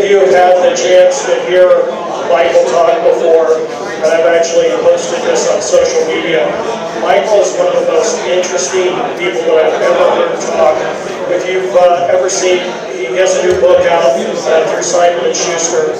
of you have had the chance to hear Michael talk before, and I've actually posted this on social media. Michael is one of the most interesting people that I've ever heard talk. If you've ever seen, he has a new book out through Simon & Schuster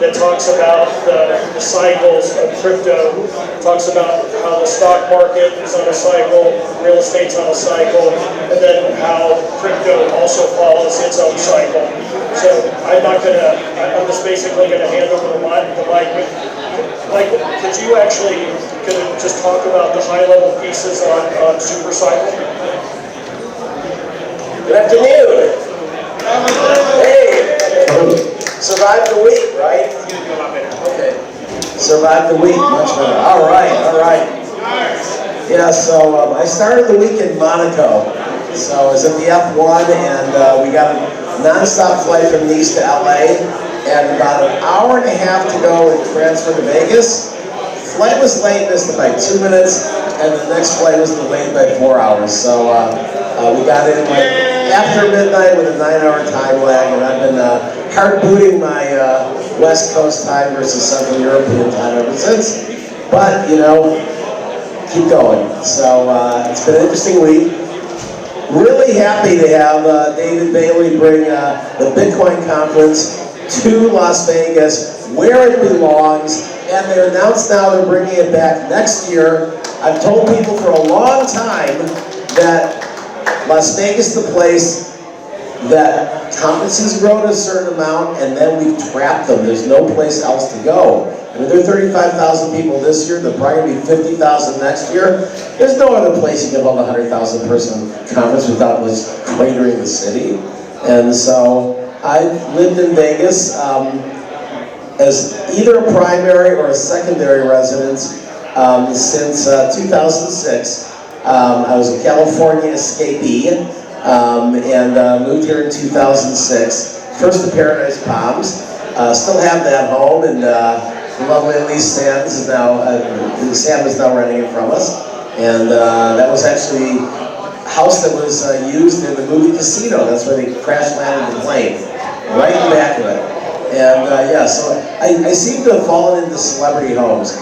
that talks about the cycles of crypto, talks about how the stock market is on a cycle, real estate's on a cycle, and then how crypto also follows its own cycle. So I'm just basically going to hand over the mic. Michael, could you actually just talk about the high-level pieces on super cycle? Good afternoon. Hey, survived the week, right? Okay. Survived the week, much better. All right. Yeah, so I started the week in Monaco. So I was at the F1 and we got a non-stop flight from Nice to LA and about an hour and a half to go and transfer to Vegas. Flight was late, missed it by 2 minutes, and the next flight was delayed by 4 hours. So we got in after midnight with a 9-hour time lag, and I've been hard booting my West Coast time versus Central European time ever since. But, you know, keep going. So it's been an interesting week. Really happy to have David Bailey bring the Bitcoin conference to Las Vegas, where it belongs, and they announced now they're bringing it back next year. I've told people for a long time that Las Vegas is the place that conferences grow to a certain amount, and then we've trapped them. There's no place else to go. I mean, there are 35,000 people this year. There'll probably be 50,000 next year. There's no other place you can hold a 100,000 person conference without just cratering the city. And so I've lived in Vegas as either a primary or a secondary residence since 2006. I was a California escapee and moved here in 2006. First to Paradise Palms. Still have that home, and the lovely Elise Sands is now, Sam is now renting it from us. And that was actually a house that was used in the movie Casino. That's where they crash landed the plane, right in the back of it. And yeah, so I seem to have fallen into celebrity homes.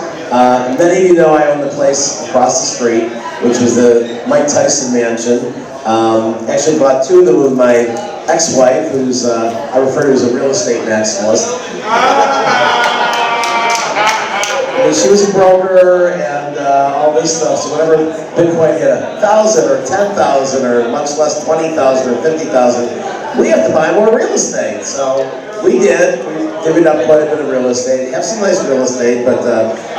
Many of you know I own the place across the street, which was the Mike Tyson Mansion. Actually bought two of them with my ex-wife, who's I refer to as a real estate maximalist. And she was a broker and all this stuff, so whenever Bitcoin hit 1,000 or 10,000 or much less 20,000 or 50,000, we have to buy more real estate. So we did. We divvied up quite a bit of real estate. Have some nice real estate, but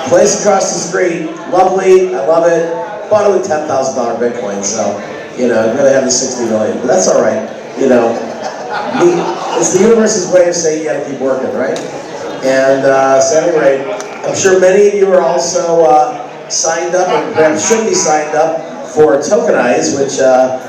place across the street, lovely. I love it. Bought it with $10,000 Bitcoin, so you know, I'd rather have the 60 million, but that's all right. You know, it's the universe's way of saying you got to keep working, right? And so at any rate, I'm sure many of you are also signed up, or perhaps should be signed up for Tokenize, which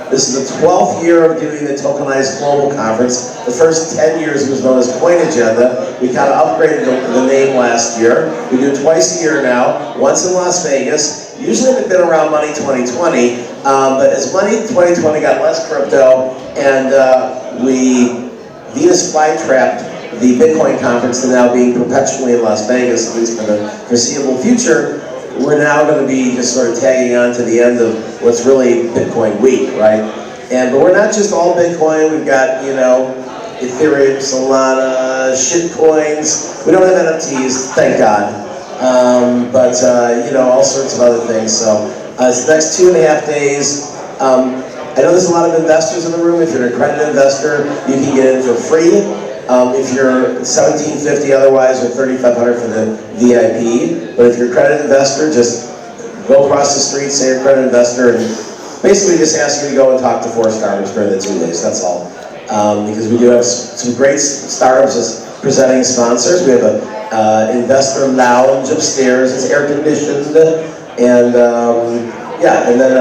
this is the 12th year of doing the Tokenize Global Conference. The first 10 years it was known as Coin Agenda. We kind of upgraded the name last year. We do it twice a year now, once in Las Vegas. Usually they've been around Money 2020, but as Money 2020 got less crypto, and Venus flytrapped the Bitcoin conference to now being perpetually in Las Vegas, at least for the foreseeable future, we're now going to be just sort of tagging on to the end of what's really Bitcoin week, right? But we're not just all Bitcoin. We've got, you know, Ethereum, Solana, shitcoins. We don't have NFTs, thank God. But you know, all sorts of other things. So it's the next 2.5 days. I know there's a lot of investors in the room. If you're an accredited investor, you can get in for free. If you're $1,750 otherwise, or $3,500 for the VIP. But if you're a accredited investor, just go across the street, say you're an accredited investor, and basically just ask you to go and talk to 4 startups during the 2 days. That's all. Because we do have some great startups as presenting sponsors. We have a investor lounge upstairs. It's air conditioned, and yeah. And then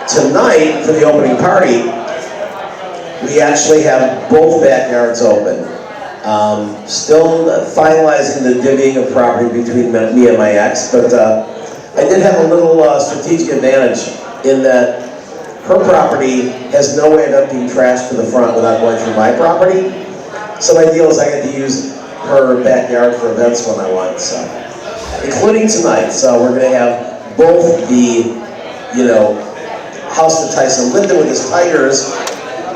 tonight for the opening party, we actually have both backyards open. Still finalizing the divvying of property between me and my ex, but I did have a little strategic advantage in that her property has no way of emptying trash to the front without going through my property. So my deal is I get to use her backyard for events when I want, so. Including tonight, so we're gonna have both the, house that Tyson lived in with his tigers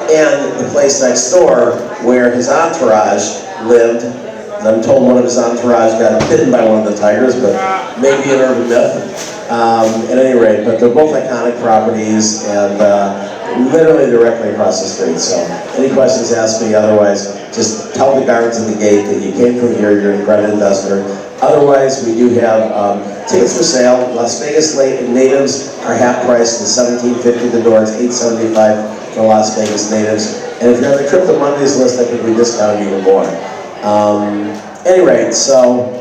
and the place next door where his entourage lived. And I'm told one of his entourage got bitten by one of the tigers, but maybe an urban myth. At any rate, but they're both iconic properties and literally directly across the street. So any questions, ask me. Otherwise, just tell the guards at the gate that you came from here, you're an accredited investor. Otherwise, we do have tickets for sale. Las Vegas natives are half price, and $17.50 the door. It's $8.75 for Las Vegas natives. And if you're on the Crypto Mondays list, I think we discount even more. Any rate, so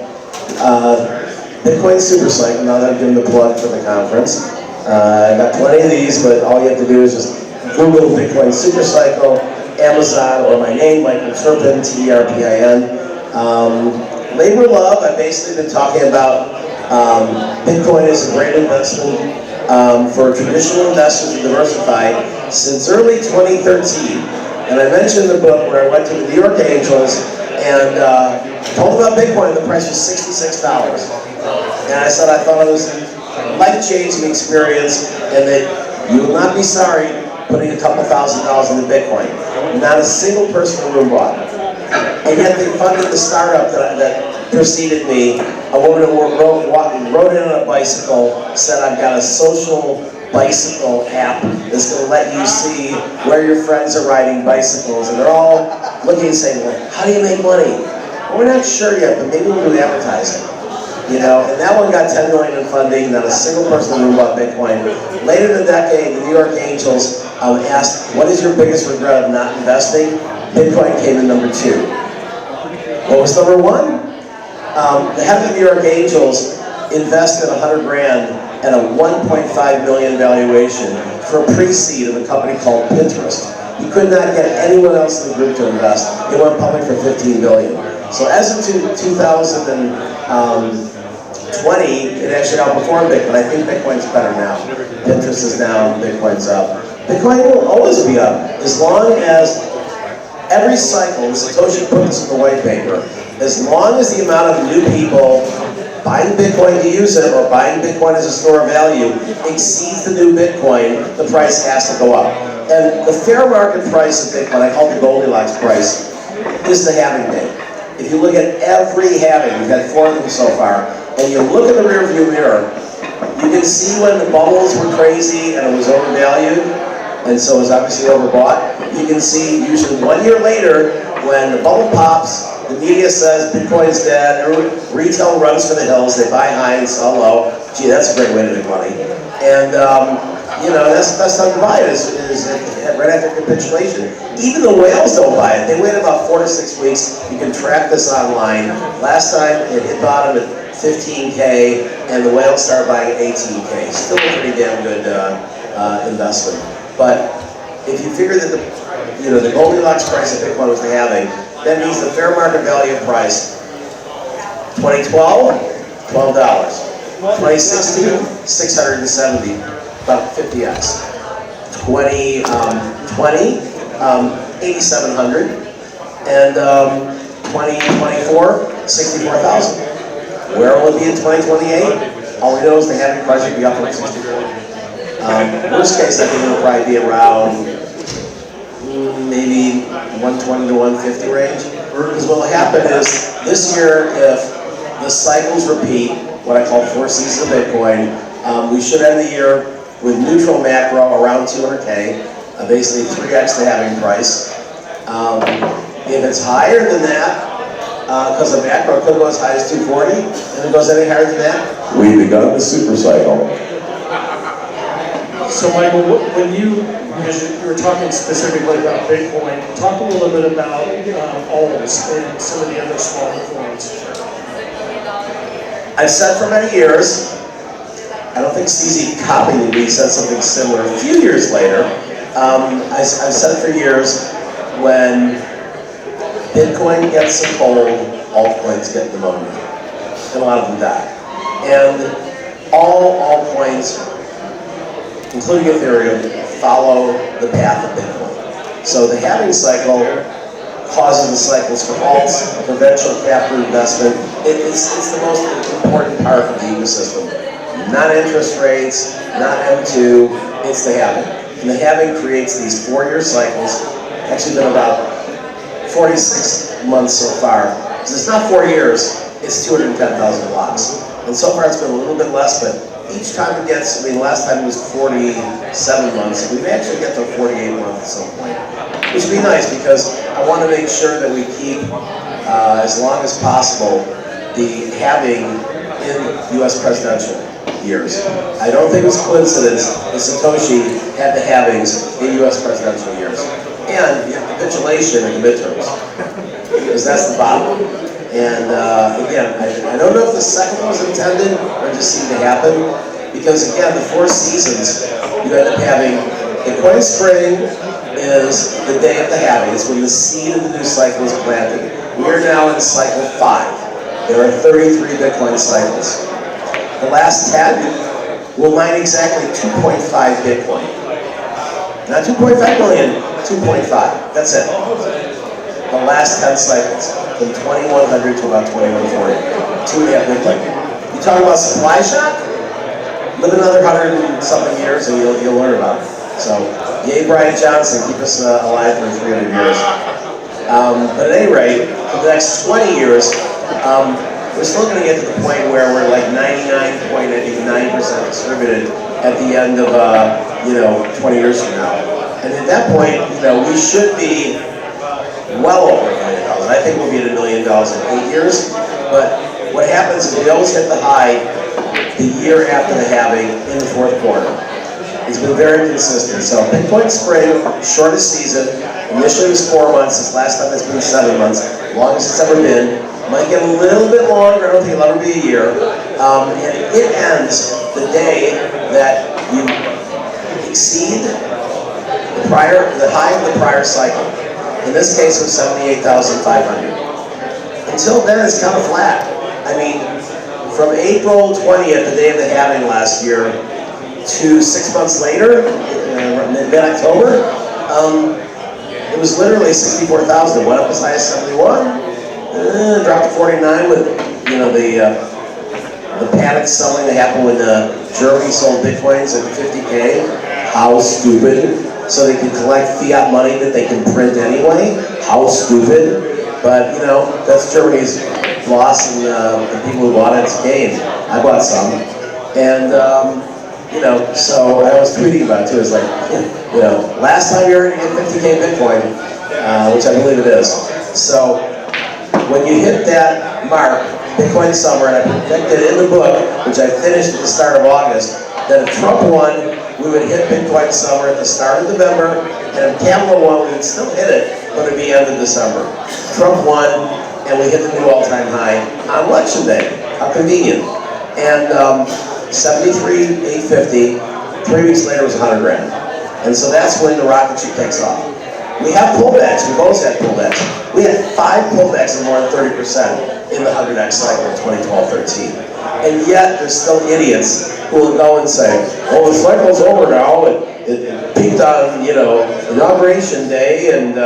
Bitcoin Super Cycle, now that I'm giving the plug for the conference. I got plenty of these, but all you have to do is just Google Bitcoin Super Cycle, Amazon, or my name, Michael Terpin, T-E-R-P-I-N. Labor Love, I've basically been talking about Bitcoin is a great investment for traditional investors to diversify since early 2013. And I mentioned the book where I went to the New York Angels and told them about Bitcoin, and the price was $66. And I said I thought it was a life-changing experience and that you will not be sorry putting a couple $1,000s into Bitcoin. Not a single person in the room bought it. And yet they funded the startup that preceded me. A woman who rode in on a bicycle, said I've got a social bicycle app that's going to let you see where your friends are riding bicycles. And they're all looking and saying, well, how do you make money? Well, we're not sure yet, but maybe we'll do advertising. And that one got $10 million in funding. Not a single person in the room bought Bitcoin. Later in the decade, the New York Angels asked, what is your biggest regret of not investing? Bitcoin came in number 2. What was number 1? The head of the New York Angels invested $100 grand at a $1.5 million valuation for a pre-seed of a company called Pinterest. He could not get anyone else in the group to invest. It went public for $15 billion. So as of 2020, it actually outperformed Bitcoin. I think Bitcoin's better now. Pinterest is down, Bitcoin's up. Bitcoin will always be up as long as every cycle, Satoshi put this in the white paper, as long as the amount of new people buying Bitcoin to use it or buying Bitcoin as a store of value exceeds the new Bitcoin, the price has to go up. And the fair market price of Bitcoin, I call it the Goldilocks price, is the halving date. If you look at every halving, we've had 4 of them so far, and you look at the rearview mirror, you can see when the bubbles were crazy and it was overvalued, and so it was obviously overbought. You can see usually 1 year later when the bubble pops, the media says Bitcoin's dead, retail runs for the hills, they buy high and sell low. Gee, that's a great way to make money. And that's the best time to buy it is right after capitulation. Even the whales don't buy it. They wait about 4 to 6 weeks. You can track this online. Last time it hit bottom at 15K, and the whales started buying at 18K. Still a pretty damn good investment. But if you figure that the Goldilocks price of Bitcoin was the halving, that means the fair market value price, 2012, $12. 2016, 670, about 50x. 2020, 8,700, and 2024, 64,000. Where will it be in 2028? All we know is the halving price will be up from 64. Worst case, I think it'll probably be around maybe 120 to 150 range. Because what will happen is this year, if the cycles repeat, what I call 4 seasons of Bitcoin, we should end the year with neutral macro around 200K, basically 3x the halving price. If it's higher than that, because the macro could go as high as 240, and if it goes any higher than that, we've begun the super cycle. So Michael, because you were talking specifically about Bitcoin, talk a little bit about alts and some of the other smaller coins. I've said for many years, I don't think CZ copied me, he said something similar a few years later. I've said it for years, when Bitcoin gets some cold, altcoins get pneumonia. And a lot of them die. And all altcoins, including Ethereum, follow the path of Bitcoin. So the halving cycle causes the cycles for alts, for venture capital investment. It's the most important part of the ecosystem. Not interest rates, not M2, it's the halving. And the halving creates these 4-year cycles. Actually been about 46 months so far. So it's not 4 years, it's 210,000 blocks. And so far it's been a little bit less, but each time it gets, I mean, last time it was 47 months, we may actually get to 48 months at some point. Which would be nice because I want to make sure that we keep, as long as possible, the halving in US presidential years. I don't think it was coincidence that Satoshi had the halvings in US presidential years. And you have capitulation in the midterms, because that's the bottom. And again, I don't know if the second one was intended or just seemed to happen, because again, the 4 seasons, you end up having Bitcoin spring is the day of the halving. It's when the seed of the new cycle is planted. We are now in cycle 5. There are 33 Bitcoin cycles. The last 10 will mine exactly 2.5 Bitcoin. Not 2.5 million, 2.5. That's it. The last 10 cycles, from 2100 to about 2140. 2.5 Bitcoin. You talk about supply shock? Live another 100 and something years and you'll learn about it. So, yay Brian Johnson, keep us alive for 300 years. But at any rate, for the next 20 years, we're still going to get to the point where we're like 99.9% distributed at the end of 20 years from now. And at that point, we should be well over $1 million. I think we'll be at $1 million in 8 years. But what happens is we always hit the high the year after the halving in the 4th quarter. It's been very consistent. So Bitcoin spring, shortest season. Initially it was 4 months. This last time it's been 7 months. Longest it's ever been. Might get a little bit longer. I don't think it'll ever be a year. And it ends the day that you exceed the high of the prior cycle. In this case, it was 78,500. Until then, it's kind of flat. I mean, from April 20th, the day of the halving last year, to 6 months later, mid-October, it was literally 64,000. It went up as high as 71, dropped to 49 with, the panic selling that happened when Germany sold Bitcoins at 50K. How stupid. So they can collect fiat money that they can print anyway. How stupid. But, that's Germany's loss, and the people who bought it's gain. I bought some. And, so I was tweeting about it too. It's like, last time you were going to get 50K Bitcoin, which I believe it is. So when you hit that mark, Bitcoin summer, and I predicted in the book, which I finished at the start of August, that if Trump won, we would hit Bitcoin summer at the start of November, and if Kamala won, we would still hit it, but it would be end of December. Trump won, and we hit the new all-time high on election day. How convenient. And 73,850, 3 weeks later was 100 grand. And so that's when the rocket ship takes off. We have pullbacks, we both had pullbacks. We had 5 pullbacks of more than 30% in the 100x cycle in 2012-13. And yet, there's still idiots who will go and say, oh, the cycle's over now, it peaked on, inauguration day, and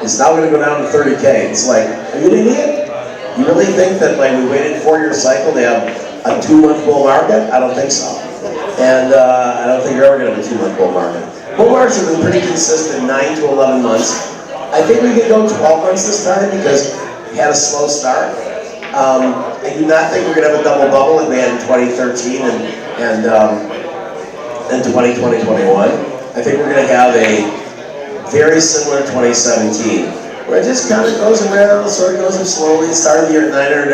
it's now going to go down to 30K. It's like, are you an idiot? You really think that, we waited 4-year cycle to have a 2-month bull market? I don't think so. And I don't think you're ever going to have a 2-month bull market. Bull markets have been pretty consistent, 9 to 11 months. I think we could go 12 months this time because we had a slow start. I do not think we're going to have a double-bubble like we had in 2013 and 2021. I think we're going to have a very similar 2017, where it just kind of goes around, sort of goes up slowly. It started the year at $900.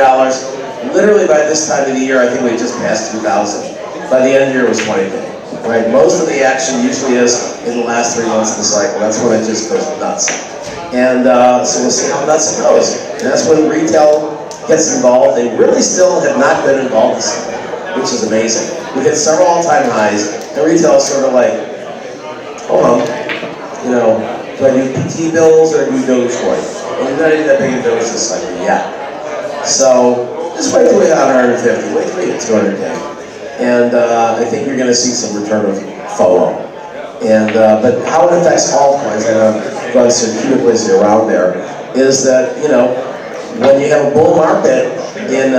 Literally by this time of the year, I think we just passed 2,000. By the end of the year, it was 20K. Right? Most of the action usually is in the last 3 months of the cycle. That's when it just goes nuts. And so we'll see how nuts it goes. And that's when retail gets involved. They really still have not been involved this year, which is amazing. We hit several all-time highs, and retail is sort of like, hold on, do I do PT bills or do Dogecoin? And you're not even that big in Doge this cycle yet. So just wait till we hit 150, wait till we hit 200K. And I think you're going to see some return of FOMO. And but how it affects altcoins, I know I've run circuitously around there. is that, you know, when you have a bull market in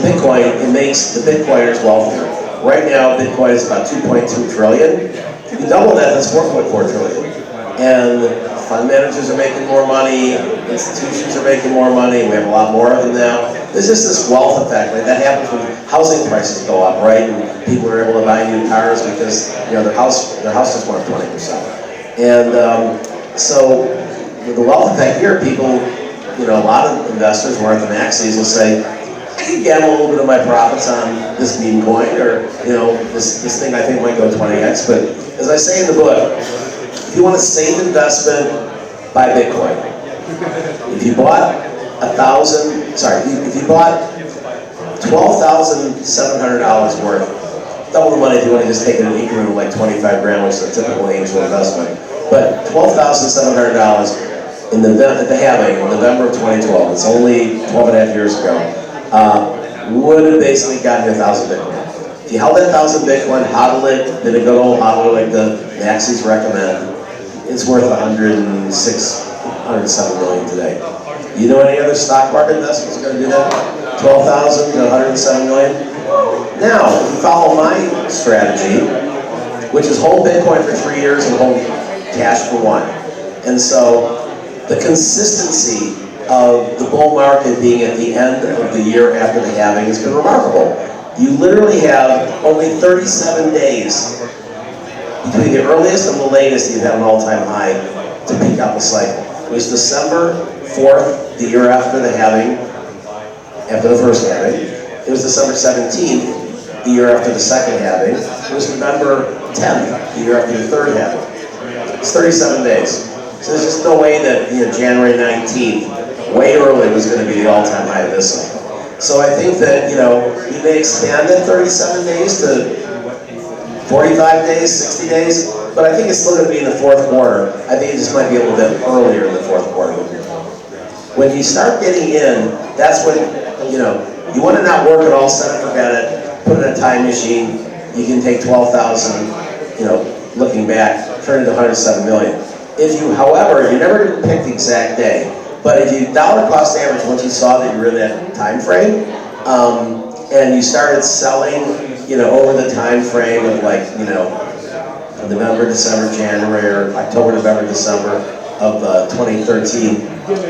Bitcoin, it makes the Bitcoiners wealthier. Right now, Bitcoin is about 2.2 trillion. If you double that, that's 4.4 trillion. And fund managers are making more money, institutions are making more money, we have a lot more of them now. There's just this wealth effect, right? That happens when housing prices go up, right? And people are able to buy new cars because, you know, their house just went up 20%. And so with the wealth effect here, people, you know, a lot of investors who are at the maxis will say, I can gamble a little bit of my profits on this meme coin, or, you know, this thing I think might go 20x. But as I say in the book, if you want a safe investment, buy Bitcoin. If you bought if you bought $12,700 worth, double the money if you want to just take it in an increment of like 25 grand, which is a typical angel investment. But $12,700 at the halving in November of 2012, it's only 12 and a half years ago, would have basically gotten you 1,000 Bitcoin. If you held that 1,000 Bitcoin, hodl it, did a good old hodl like the maxis recommend, it's worth 107 million today. You know any other stock market investments going to do that? 12,000 to 107 million? Now, if you follow my strategy, which is hold Bitcoin for 3 years and hold cash for 1. And so, the consistency of the bull market being at the end of the year after the halving has been remarkable. You literally have only 37 days between the earliest and the latest you've had an all-time high to peak out the cycle. It was December 4th, the year after the halving, after the first halving. It was December 17th, the year after the second halving. It was November 10th, the year after the third halving. It's 37 days. So there's just no way that, you know, January 19th, way early, was going to be the all-time high of this cycle. So I think that, you know, you may expand that 37 days to 45 days, 60 days, but I think it's still going to be in the fourth quarter. I think it just might be a little bit earlier in the fourth quarter. When you start getting in, that's when, you know, you want to not work it all, set it, forget it, put it in a time machine. You can take 12,000, you know, looking back, turn it to 107 million. If you, however, you never pick the exact day, but if you dollar cost average, once you saw that you were in that time frame, and you started selling, you know, over the time frame of like, you know, November, December, January, or October, November, December of 2013,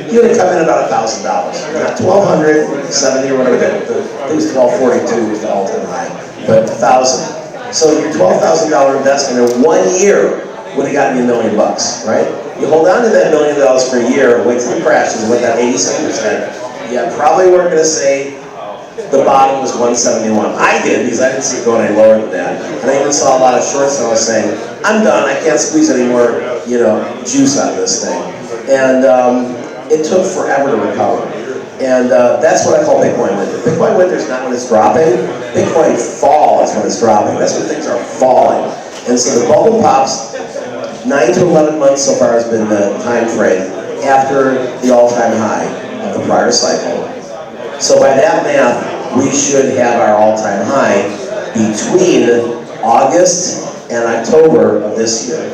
you would have come in about $1,000. Not 1,270 or whatever, I think it was 1,242 was the all-time high, but 1,000. So your $12,000 investment in 1 year would have gotten you $1 million, right? You hold on to that $1 million for a year, wait till it crashes, and went down 87%. Yeah, probably weren't going to say the bottom was 171. I did, because I didn't see it going any lower than that. And I even saw a lot of short sellers saying, I'm done, I can't squeeze any more, you know, juice out of this thing. And it took forever to recover. And that's what I call Bitcoin winter. Bitcoin winter is not when it's dropping. Bitcoin fall is when it's dropping. That's when things are falling. And so the bubble pops, 9 to 11 months so far has been the time frame after the all-time high of the prior cycle. So by that math, we should have our all-time high between August and October of this year.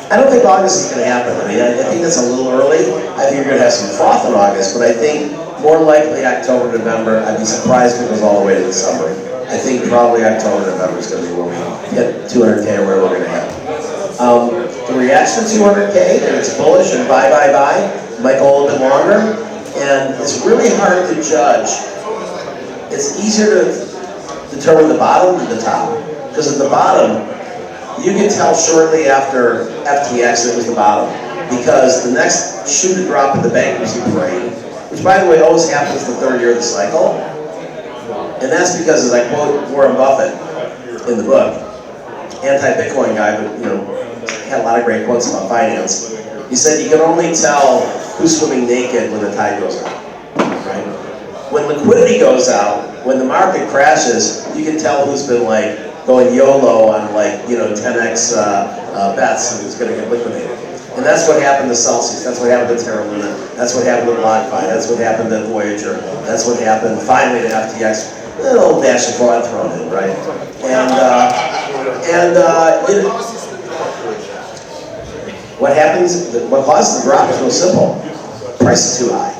I don't think August is going to happen. I mean, I think that's a little early. I think you're going to have some froth in August, but I think more likely October, November. I'd be surprised if it goes all the way to the summer. I think probably October, November is going to be where we hit 200K or where we're going to head. The reaction to 200K, and it's bullish and buy, might go a little bit longer. And it's really hard to judge. It's easier to determine the bottom than the top. Because at the bottom, you can tell shortly after FTX that it was the bottom. Because the next shoe to drop in the bankruptcy parade, which by the way always happens the third year of the cycle. And that's because, as I quote Warren Buffett in the book, anti-Bitcoin guy, but you know, had a lot of great quotes about finance. He said you can only tell who's swimming naked when the tide goes out, right? When liquidity goes out, when the market crashes, you can tell who's been like going YOLO on like, you know, 10x bets and who's going to get liquidated. And that's what happened to Celsius, that's what happened to Terra Luna, that's what happened to BlockFi, that's what happened to Voyager, that's what happened finally to FTX. A little dash of fraud thrown in, right? What happens, what causes the drop is real simple. price is too high.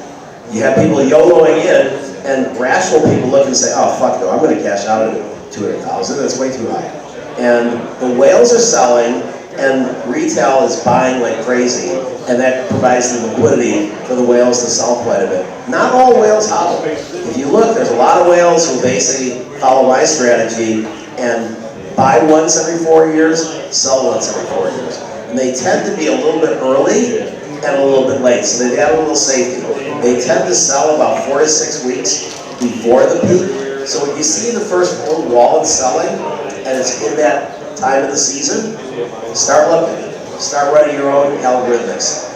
You have people YOLOing in, and rational people look and say, oh, fuck no, I'm going to cash out at $200,000, that's way too high. And the whales are selling, and retail is buying like crazy, and that provides the liquidity for the whales to sell quite a bit. Not all whales hodl. If you look, there's a lot of whales who basically follow my strategy and buy once every 4 years, sell once every 4 years. And they tend to be a little bit early and a little bit late, so they've got a little safety. They tend to sell about 4 to 6 weeks before the peak. So when you see the first full wall of selling, and it's in that time of the season, start looking. Start running your own algorithmics.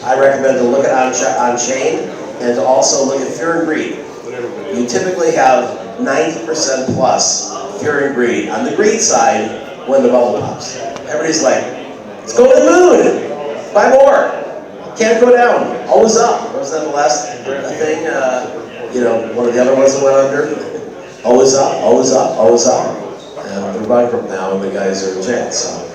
I recommend to look at on-chain and to also look at fear and greed. You typically have 90% plus fear and greed on the greed side when the bubble pops. Everybody's like, let's go to the moon, buy more. Can't go down, always up. Was that the last thing? One of the other ones that went under? Always up, always up, always up. And they're bankrupt now, and the guys are in jail. So,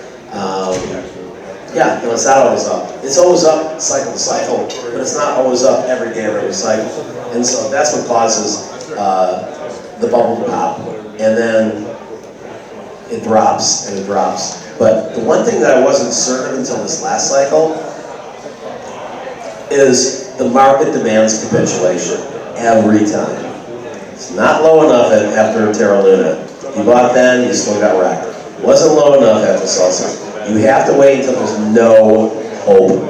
it's not always up. It's always up cycle to cycle, but it's not always up every day of every cycle. And so that's what causes the bubble to pop. And then it drops and it drops. But the one thing that I wasn't certain of until this last cycle is the market demands capitulation every time. It's not low enough after Terra Luna. You bought then, you still got wrecked. Wasn't low enough after Salsa. You have to wait until there's no hope